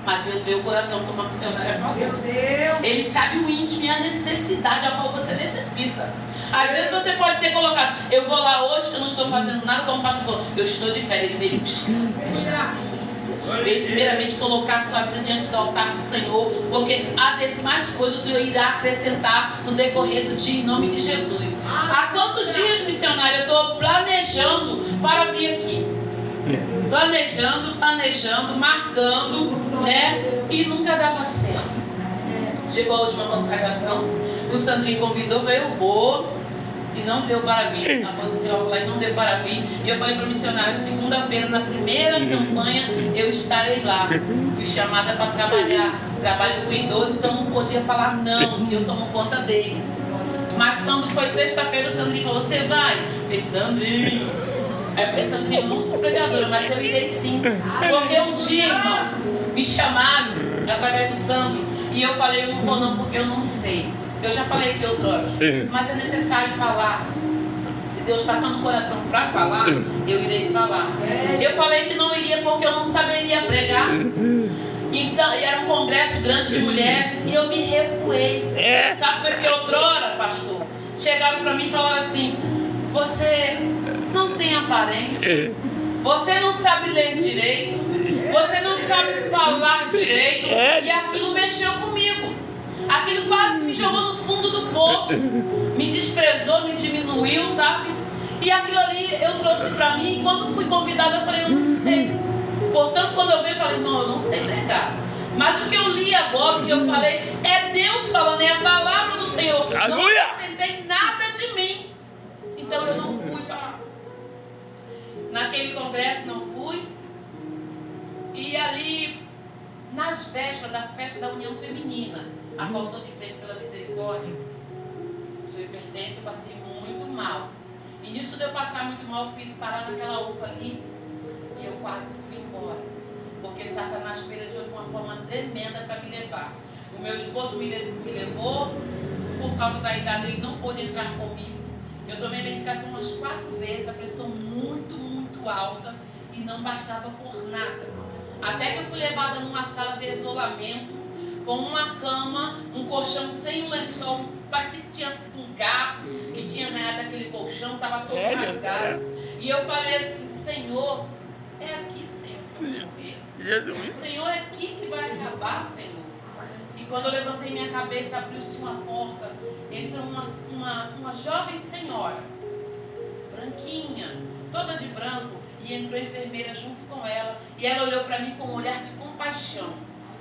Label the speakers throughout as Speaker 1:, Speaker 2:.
Speaker 1: Mas Deus vê o coração, como a missionária falou. Ele sabe o íntimo e a necessidade a qual você necessita. Às vezes você pode ter colocado, eu vou lá hoje, eu não estou fazendo nada, como o pastor falou, eu estou de férias. Ele veio buscar. Veio primeiramente colocar a sua vida diante do altar do Senhor, porque há demais coisas o Senhor irá acrescentar no decorrer do dia, em nome de Jesus. Há quantos dias, missionário, eu estou planejando para vir aqui? Planejando, marcando, né? E nunca dava certo. Chegou a última consagração, o Sandrinho convidou, eu vou. E não deu para vir. Aconteceu algo lá e não deu para vir. E eu falei para a missionária, segunda-feira, na primeira campanha, eu estarei lá. Fui chamada para trabalhar. Trabalho com idoso, então não podia falar não, porque eu tomo conta dele. Mas quando foi sexta-feira, o Sandrinho falou, você vai? Eu falei, Sandrinho. Aí eu falei, Sandrinho, eu não sou pregadora, mas eu irei sim. Porque um dia, irmãos, me chamaram através do Sandro. E eu falei, eu não vou não, porque eu não sei. Eu já falei aqui outra hora, mas é necessário falar. Se Deus está no coração para falar, eu irei falar. Eu falei que não iria porque eu não saberia pregar. Então, e era um congresso grande de mulheres e eu me recuei. Sabe por que outrora, pastor? Chegaram para mim e falaram assim, você não tem aparência, você não sabe ler direito, você não sabe falar direito. E aquilo mexeu comigo. Aquilo quase me jogou no fundo do poço. Me desprezou, me diminuiu, sabe? E aquilo ali eu trouxe para mim. E quando fui convidada, eu falei, eu não sei. Portanto, quando eu veio, eu falei, não, eu não sei pregar. Mas o que eu li agora, o que eu falei, é Deus falando, é a palavra do Senhor.
Speaker 2: Aleluia!
Speaker 1: Não acrescentei nada de mim. Então eu não fui, pastor. Naquele congresso não fui. E ali, nas vésperas da festa da União Feminina, a qual estou de frente pela misericórdia, sou hipertenso, eu passei muito mal. E nisso de eu passar muito mal, eu fui parar naquela UPA ali e eu quase fui embora. Porque Satanás fez de uma forma tremenda para me levar. O meu esposo me levou, por causa da idade ele não pôde entrar comigo. Eu tomei medicação umas 4 vezes, a pressão muito, muito alta e não baixava por nada. Até que eu fui levada numa sala de isolamento, com uma cama, um colchão sem um lençol, parecia que tinha sido um gato, que tinha arranhado aquele colchão, estava todo rasgado. E eu falei assim, Senhor, é aqui, Senhor, que eu vou morrer. Senhor, é aqui que vai acabar, Senhor. E quando eu levantei minha cabeça, abriu-se uma porta, entrou uma jovem senhora, branquinha, toda de branco, e entrou a enfermeira junto com ela, e ela olhou para mim com um olhar de compaixão,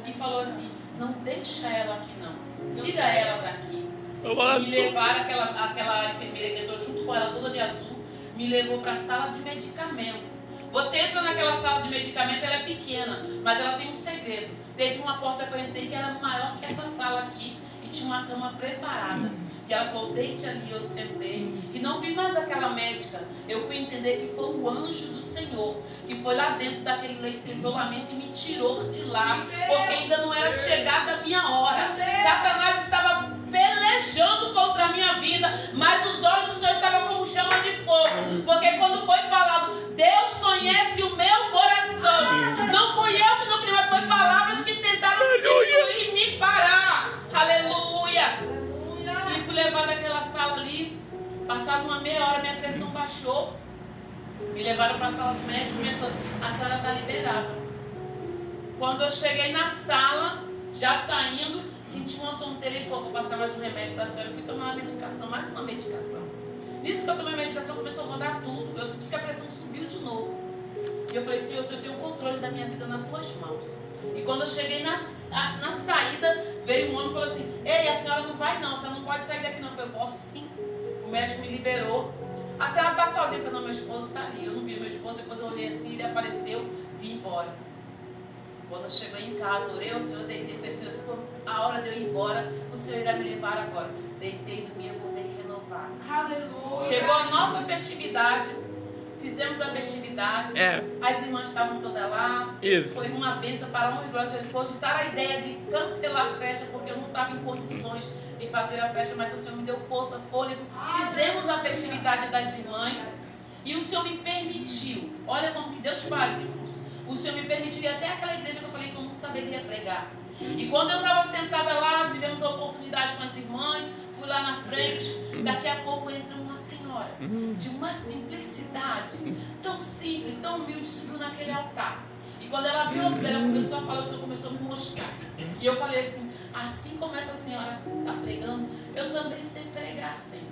Speaker 1: e falou assim, não deixa ela aqui não, tira ela daqui. E me levaram, aquela enfermeira que entrou junto com ela, toda de azul, me levou para a sala de medicamento. Você entra naquela sala de medicamento, ela é pequena, mas ela tem um segredo. Teve uma porta que eu entrei que era maior que essa sala aqui, e tinha uma cama preparada. E ela falou, deite ali, eu sentei. E não vi mais aquela médica. Eu fui entender que foi o anjo do Senhor, que foi lá dentro daquele leito de isolamento e me tirou de lá, porque ainda não era chegada a minha hora. Satanás estava pelejando contra a minha vida, mas os olhos do Senhor estavam como chama de fogo. Porque quando foi falado, Deus conhece o meu coração. Não fui eu que não criei, mas foi palavras que tentaram me diminuir e me parar. Aleluia! E fui levada àquela sala ali. Passada uma meia hora, minha pressão baixou. Me levaram para a sala do médico. A senhora está liberada. Quando eu cheguei na sala, já saindo, senti uma tonteira. Ele falou, vou passar mais um remédio para a senhora. Eu fui tomar uma medicação, mais uma medicação. Nisso que eu tomei a medicação, começou a rodar tudo. Eu senti que a pressão subiu de novo. E eu falei, Senhor, eu tenho o controle da minha vida nas tuas mãos. E quando eu cheguei na saída, veio um homem e falou assim, ei, a senhora não vai não, a senhora não pode sair daqui não. Eu falei, eu posso sim. O médico me liberou. A senhora está sozinha? Eu falei, não, meu esposo está ali. Eu não vi meu esposo, depois eu olhei assim, ele apareceu, vim embora. Quando eu cheguei em casa, orei ao Senhor, deitei, falei, Senhor, se for a hora de eu ir embora, o Senhor irá me levar agora. Deitei, dormi, acordei renovado. Aleluia! Chegou a nossa festividade. Fizemos a festividade, as irmãs estavam todas lá. Isso. Foi uma bênção para honra e glória. Eles cogitaram a ideia de cancelar a festa, porque eu não estava em condições de fazer a festa, mas o Senhor me deu força, fôlego. Fizemos a festividade das irmãs e o Senhor me permitiu. Olha como que Deus faz, irmãos. O Senhor me permitiu ir até aquela igreja que eu falei que eu não sabia saberia pregar. E quando eu estava sentada lá, tivemos a oportunidade com as irmãs, fui lá na frente, daqui a pouco entra uma senhora, de uma simplicidade, tão simples, tão humilde, subiu naquele altar. E quando ela viu, ela começou a falar, o Senhor começou a me mostrar. E eu falei assim como essa senhora está pregando, eu também sei pregar assim.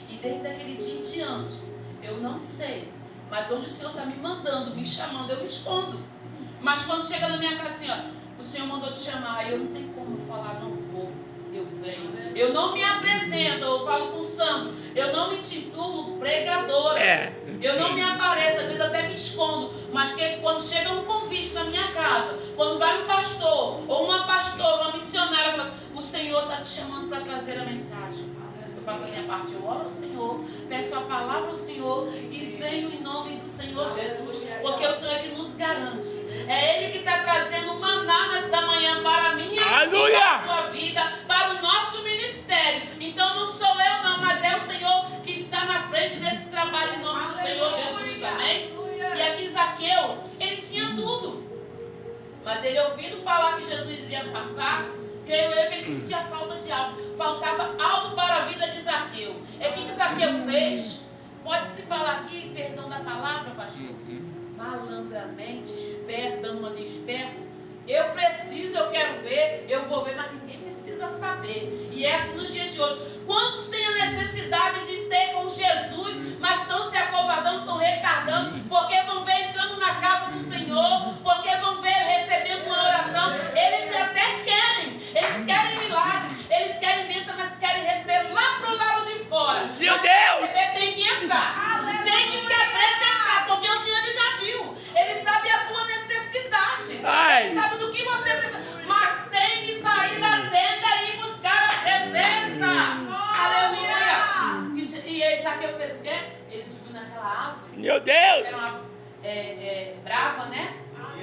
Speaker 1: E desde aquele dia em diante, eu não sei, mas onde o Senhor está me mandando, me chamando, eu me escondo. Mas quando chega na minha casa assim, ó, o Senhor mandou te chamar, eu não tenho como falar, não vou, eu venho. Eu não me apresento, eu falo com o Sandro, eu não me titulo pregadora. Eu não me apareço, às vezes até me escondo, mas quando chega um convite na minha casa, quando vai um pastor, ou uma pastora, uma missionária, fala, o Senhor está te chamando para trazer a mensagem. Eu faço a minha parte, eu oro ao Senhor, peço a palavra ao Senhor e venho em nome do Senhor Jesus, porque o Senhor é que nos garante. É Ele que está trazendo maná nesta manhã para mim e para a tua vida, para o nosso ministério. Então não sou eu não, mas é o Senhor que está na frente desse trabalho em nome do Senhor Jesus, amém? E aqui Zaqueu, ele tinha tudo, mas ele ouvindo falar que Jesus ia passar, creio eu que ele sentia falta de algo, faltava algo para a vida de Zaqueu. É o que Zaqueu fez? Pode-se falar aqui, perdão da palavra, pastor? Malandramente, esperto, dando uma de esperto. Eu preciso, eu quero ver, eu vou ver, mas ninguém precisa saber. E é assim nos dias de hoje. Quantos têm a necessidade de ter com Jesus, mas estão se acovardando, estão retardando, porque vão ver entrando na casa do Senhor, porque vão ver recebendo uma oração. Eles até querem milagres, eles querem bênção, mas querem receber lá pro lado de fora.
Speaker 2: Meu
Speaker 1: mas
Speaker 2: Deus!
Speaker 1: Receber tem que entrar, tem que se apresentar, porque o Senhor ele já viu, ele sabe a tua necessidade, ele sabe do que você precisa, mas tem que sair da tenda e buscar a presença. Aleluia! E Zaqueu fez o quê? Ele subiu naquela árvore.
Speaker 2: Meu Deus!
Speaker 1: Era uma árvore brava, né?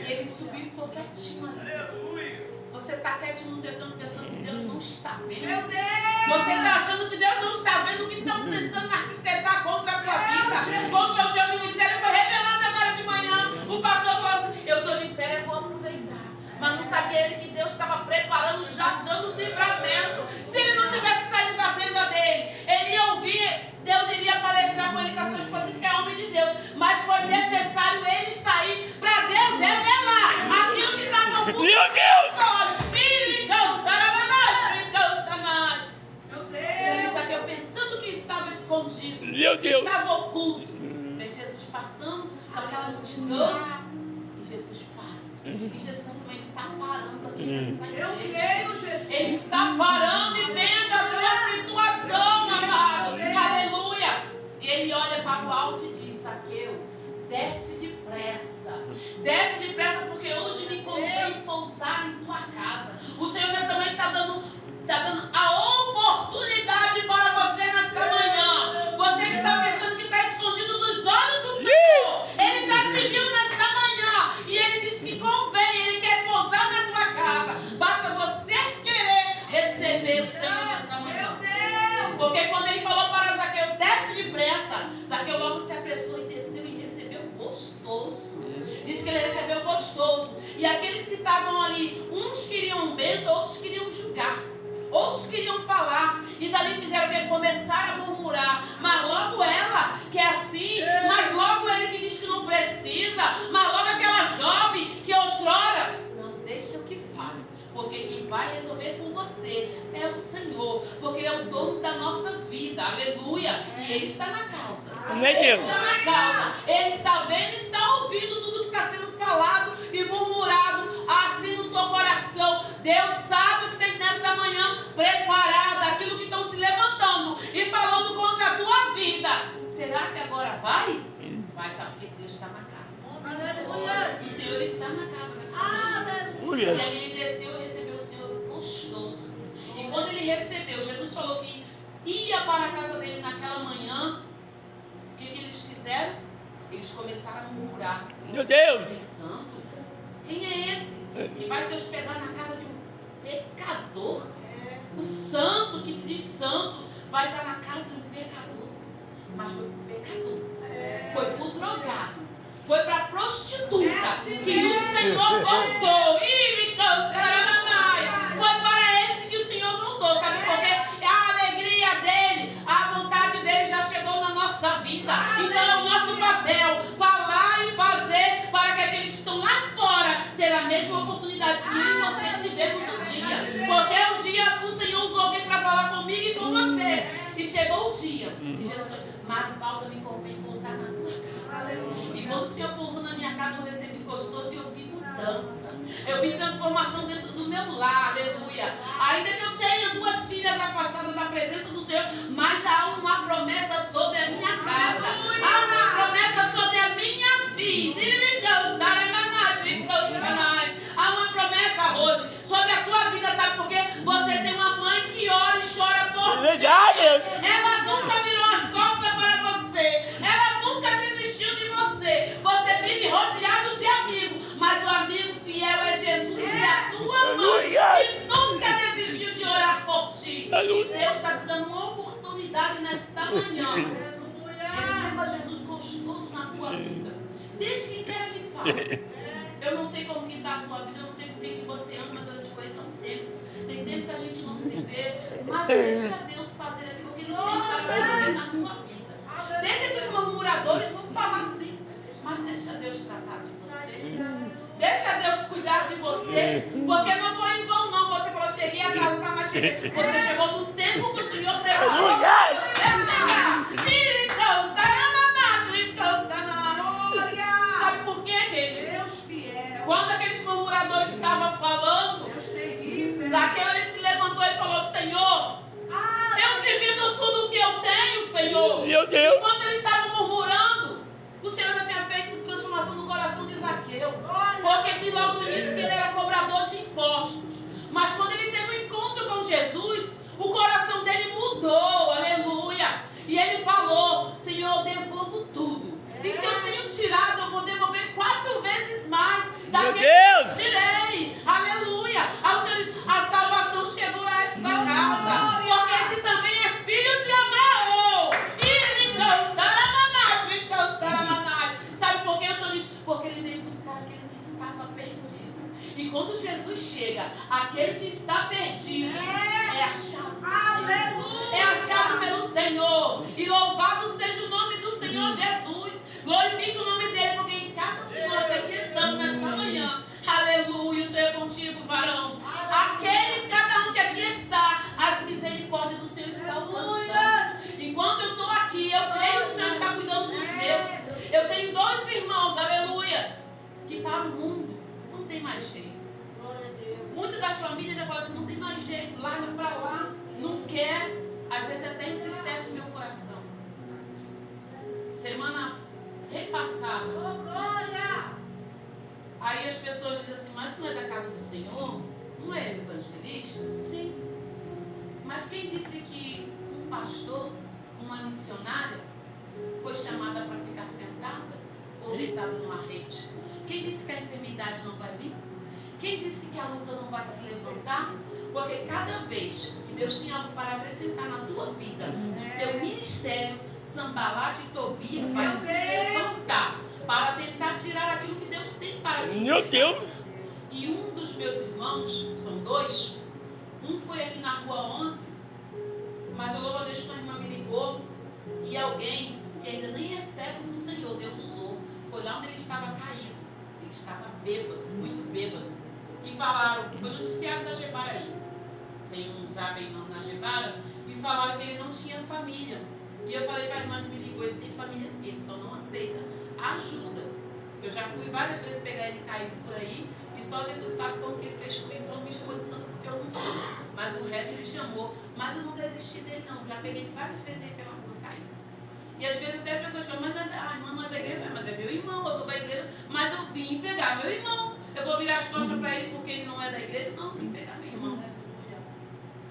Speaker 1: E ele subiu e ficou quietinho ali. Você está quietinho no teu canto pensando que Deus não está vendo.
Speaker 3: Meu Deus!
Speaker 1: Você está achando que Deus não está vendo o que estão tentando arquitetar contra a tua vida, contra o teu ministério. Foi revelado agora de manhã. O pastor falou assim, eu estou de férias, eu vou aproveitar. Mas não sabia ele que Deus estava preparando o jardim do livramento. Se ele não tivesse saído da tenda dele, ele ia ouvir, Deus iria palestrar com ele, com a sua esposa, que é homem de Deus. Mas foi necessário ele sair para Deus revelar aquilo que estava oculto.
Speaker 2: Meu Deus!
Speaker 1: Eu pensando que estava escondido,
Speaker 2: meu Deus,
Speaker 1: estava oculto. Vem Jesus passando com aquela multidão. E Jesus para. E Jesus ele está parando aqui nessa igreja.
Speaker 3: Eu creio, Jesus.
Speaker 1: Ele está parando e vendo a tua situação, amado. Aleluia. E ele olha para o alto e diz, Zaqueu, desce depressa. Desce depressa porque hoje me convém pousar em tua casa. O Senhor nesta manhã está dando a oportunidade para você nesta manhã. Você que está pensando que está escondido dos olhos do Senhor. Ele já te viu nesta manhã. E ele diz que convém, ele quer pousar na tua casa. Basta você querer receber o Senhor nesta manhã. Porque quando ele falou para Zaqueu, desce depressa, Zaqueu logo se apressou e desceu e recebeu gostoso. Diz que ele recebeu gostoso. E aqueles que estavam ali, uns queriam bênção, outros queriam julgar. Outros queriam falar. E dali fizeram o que? Começaram a murmurar. Mas logo ela, que é assim. Mas logo ele que diz que não precisa. Mas logo aquela jovem que outrora. Não deixa que fale. Porque quem vai resolver por você é o Senhor. Porque Ele é o dono das nossas vidas. Aleluia. E Ele está na causa. Ele está na causa. Ele está vendo e está ouvindo tudo que está sendo falado e murmurado assim no teu coração. Deus sabe o que tem nesta manhã preparado, aquilo que estão se levantando e falando contra a tua vida. Será que agora vai? Vai, sabe porque Deus está na casa. Aleluia. O Senhor está na casa nessa manhã. Aleluia. E aí ele desceu e recebeu o Senhor gostoso. E quando ele recebeu, Jesus falou que ia para a casa dele naquela manhã. O que eles fizeram? Eles começaram a murmurar.
Speaker 2: Meu Deus!
Speaker 1: Pensando, quem é esse que vai se hospedar na casa de um pecador? O santo que se diz santo vai estar na casa de um pecador. Mas foi para o pecador, foi para o drogado, foi para a prostituta que o Senhor voltou. E me canta. oportunidade. E eu e você tivemos um dia. Porque um dia o Senhor usou alguém para falar comigo e com você. E chegou o dia. E Jesus falou, Marivalda, me convém pousar na tua casa. E quando o Senhor pousou na minha casa, eu recebi gostoso e eu vi mudança. Eu vi transformação dentro do meu lar, aleluia. Ainda que eu tenha 2 filhas afastadas da presença do Senhor, mas há uma promessa sobre a minha casa. Há uma promessa sobre a minha vida. Há uma promessa, Rose, sobre a tua vida, sabe por quê? Você tem uma mãe que ora e chora por ti. Ela nunca virou as costas para você. Ela nunca desistiu de você. Você vive rodeado de amigos, mas o amigo fiel é Jesus e a tua mãe, que nunca desistiu de orar por ti. E Deus está te dando uma oportunidade nesta manhã. Receba Jesus gostoso na tua vida. Deixe que queira que fale. Eu não sei como que está a tua vida, eu não sei por que você ama, mas eu te conheço há um tempo. Tem tempo que a gente não se vê, mas deixa Deus fazer aquilo que Ele tem para fazer na tua vida. Deixa que os murmuradores vão falar assim, mas deixa Deus tratar de você. Deixa Deus cuidar de você, porque não foi em vão não. Você falou, cheguei a casa, tá, mas cheguei. Você chegou no tempo que o Senhor preparou. Você chegar. E canta, sabe por quê, querido?
Speaker 3: Deus fiel.
Speaker 1: Quando aqueles murmuradores estavam falando,
Speaker 3: Deus terrível.
Speaker 1: Zaqueu ele se levantou e falou, Senhor, eu divido tudo o que eu tenho, Senhor.
Speaker 2: Meu Deus.
Speaker 1: Enquanto eles estavam murmurando, o Senhor já tinha feito transformação no coração de Zaqueu. Porque de logo no início que ele era cobrador de impostos. Mas quando ele teve um encontro com Jesus, o coração dele mudou, aleluia. E ele falou, Senhor, eu devolvo tudo. E se eu tenho tirado, eu vou devolver 4 vezes mais daquilo que eu tirei. Aleluia. A salvação chegou a esta casa. Porque esse também é filho de Abraão. E me cantará. Sabe por que o Senhor diz? Porque ele veio buscar aquele que estava perdido. E quando Jesus chega, aquele que está perdido é achado.
Speaker 3: Aleluia.
Speaker 1: É achado pelo Senhor. E louvado seja o nome do Senhor Jesus. Glorifique o nome dele, porque em cada um de nós que aqui estamos nesta manhã, aleluia, o Senhor é contigo, varão. Aquele, cada um que aqui está, as misericórdias do Senhor estão alcançando. Enquanto eu estou aqui, eu creio que o Senhor está cuidando dos meus. Eu tenho 2 irmãos, aleluia, que para o mundo não tem mais jeito. Muitas das famílias já falam assim, não tem mais jeito, larga para lá, não quer, às vezes até entristece o meu coração. Semana repassada, aí as pessoas dizem assim, mas não é da casa do Senhor? Não é evangelista? Sim. Mas quem disse que um pastor, uma missionária, foi chamada para ficar sentada ou deitada numa rede? Quem disse que a enfermidade não vai vir? Quem disse que a luta não vai se levantar? Porque cada vez que Deus tem algo para acrescentar na tua vida, teu ministério, Sambalate e Tobias vai se levantar para tentar tirar aquilo que Deus tem para ti.
Speaker 2: Meu Deus.
Speaker 1: E um dos meus irmãos, são 2, um foi aqui na rua 11, mas eu louvo a Deus que uma irmã me ligou e alguém que ainda nem é servo do Senhor, Deus usou, foi lá onde ele estava caído, ele estava bêbado, muito bêbado, e falaram, foi noticiado da Gebara aí, tem um zap aí na Gebara, e falaram que ele não tinha família. E eu falei para a irmã que me ligou, ele tem família sim, ele só não aceita ajuda. Eu já fui várias vezes pegar ele caído por aí, e só Jesus sabe como que ele fez comigo, só não me chamou de santo porque eu não sou. Mas do resto ele chamou, mas eu não desisti dele não, já peguei ele várias vezes aí pela rua caído. E às vezes até as pessoas falam, mas a irmã não é da igreja, mas é meu irmão, eu sou da igreja, mas eu vim pegar meu irmão. Eu vou virar as costas para ele porque ele não é da igreja? Não, vim pegar meu irmão.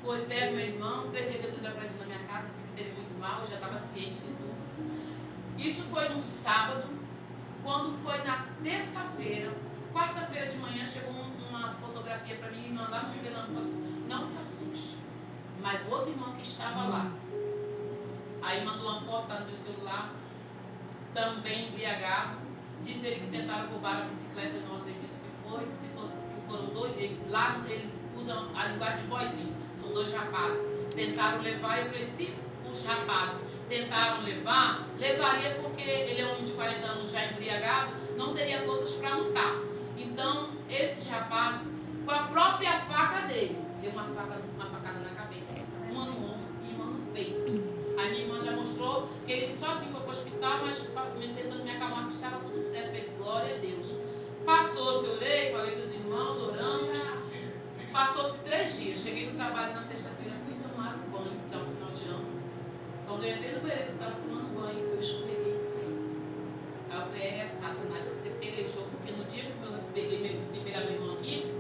Speaker 1: Foi, pego meu irmão, 3 dias depois ele apareceu na minha casa, disse que teve muito mal, eu já estava ciente de tudo. Isso foi no sábado. Quando foi na terça-feira, quarta-feira de manhã, chegou uma fotografia para mim e me mandaram revelando, não se assuste. Mas o outro irmão que estava lá, aí mandou uma foto no meu celular, também embriagado, diz ele que tentaram roubar a bicicleta, eu não acredito que foi, se fosse, que foram 2, lá ele usa a linguagem de boizinho, são 2 rapazes, tentaram levar, eu falei, se os rapazes tentaram levar, levaria porque ele é um homem de 40 anos já embriagado, não teria forças para lutar. Então, esses rapazes, com a própria faca dele, deu uma facada na cabeça, uma no ombro e uma no peito. A minha irmã já mostrou que ele sozinho foi para o hospital, mas tentando me acalmar que estava tudo certo. Falei, glória a Deus. Passou-se, orei, falei com os irmãos, oramos. Passou-se 3 dias. Cheguei no trabalho na sexta-feira, fui tomar um banho, que é um final de ano. Quando eu entrei no banheiro, eu estava tomando banho, eu escorreguei e caí. Aí eu falei, Satanás, você pelejou, porque no dia que eu peguei pegar meu irmão aqui,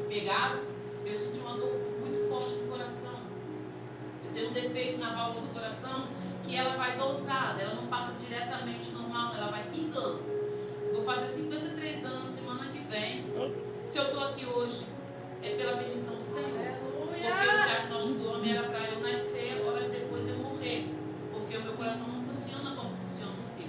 Speaker 1: pegaram, eu senti uma dor muito forte no coração. Eu tenho um defeito na válvula do coração, que ela vai dosada, ela não passa diretamente normal, ela vai pingando. Vou fazer 53 anos semana que vem. Se eu estou aqui hoje, é pela permissão do Senhor. Porque o diagnóstico do homem era para eu nascer, horas depois eu morrer. Porque o meu coração não funciona como funciona o seu.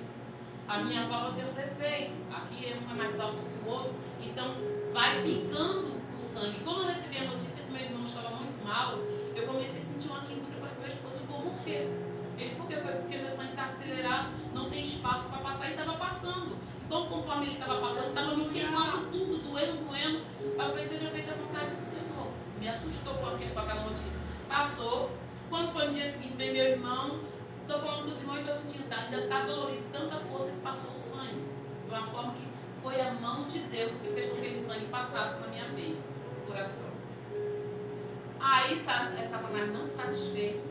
Speaker 1: A minha válvula tem um defeito. Aqui um é mais alto que o outro. Então vai pingando o sangue. Quando eu recebi a notícia que meu irmão estava muito mal, eu comecei a sentir uma quentura. Eu falei para meu esposo, eu vou morrer. Ele, por que foi? Porque meu sangue está acelerado, não tem espaço para passar, e estava passando. Então, conforme ele estava passando, estava me queimando tudo, doendo. Eu falei, seja feita a vontade do Senhor. Me assustou com aquela notícia. Passou. Quando foi no dia seguinte, veio meu irmão. Estou falando dos irmãos e estou sentindo, ainda está dolorido, tanta força que passou o sangue. De uma forma que foi a mão de Deus que fez com que aquele sangue passasse para minha veia, coração. Aí, Satanás não satisfeito,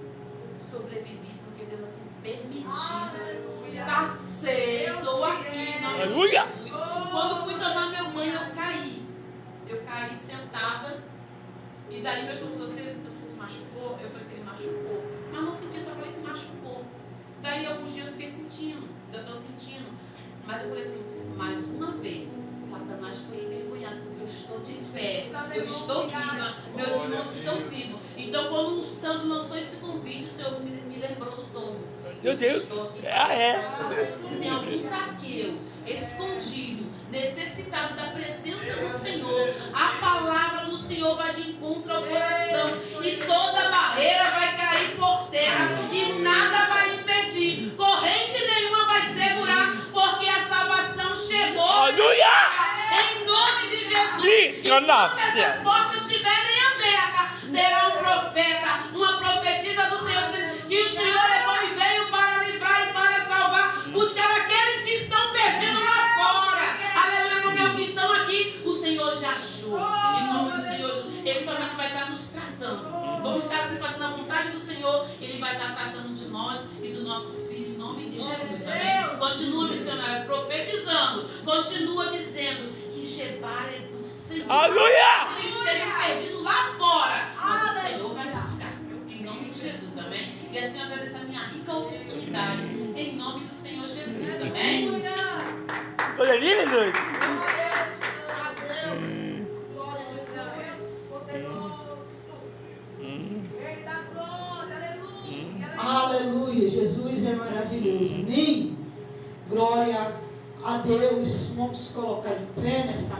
Speaker 1: sobrevivi, porque Deus assim permitiu. Passei, estou aqui.
Speaker 2: Aleluia!
Speaker 1: Quando fui tomar meu banho, eu caí. Eu caí sentada. E daí meu esposo falou, você se machucou? Eu falei que ele machucou. Mas não senti, só falei que machucou. Daí alguns dias eu fiquei sentindo. Ainda estou sentindo. Mas eu falei assim, mais uma vez, Satanás foi envergonhado, porque eu estou de pé. Eu estou viva. Meus irmãos estão vivos. Então quando o Sandro lançou esse convite, o Senhor me lembrou do tombo.
Speaker 2: Meu Deus.
Speaker 1: Se tem algum Zaqueu escondido, necessitado da presença do Senhor, a palavra do Senhor vai de encontro ao coração e toda barreira vai cair por terra e nada vai impedir, corrente nenhuma vai segurar, porque a salvação chegou.
Speaker 2: Aleluia!
Speaker 1: Em nome de Jesus. Enquanto essas portas estiverem abertas, terá um profeta, uma profetisa do Senhor dizendo que o Senhor é bom e veio para livrar e para salvar, buscar aqueles que estão perdidos lá fora. Aleluia, porque os que estão aqui, o Senhor já achou. Em nome do Senhor, Ele somente vai estar nos tratando. Vamos estar assim fazendo a vontade do Senhor, Ele vai estar tratando de nós e dos nossos filhos, em nome de Jesus. Amém? Continua, missionário, profetizando, continua dizendo que Gebar é do Senhor.
Speaker 2: Aleluia!
Speaker 1: Ele esteja perdido lá fora, mas o Senhor vai buscar. Em nome de Jesus, amém? E assim eu agradeço a minha rica oportunidade. Em nome do Senhor Jesus, amém?
Speaker 2: Olha ali, Jesus.
Speaker 4: Aleluia, Jesus é maravilhoso, amém? Glória a Deus. Vamos colocar de pé nessa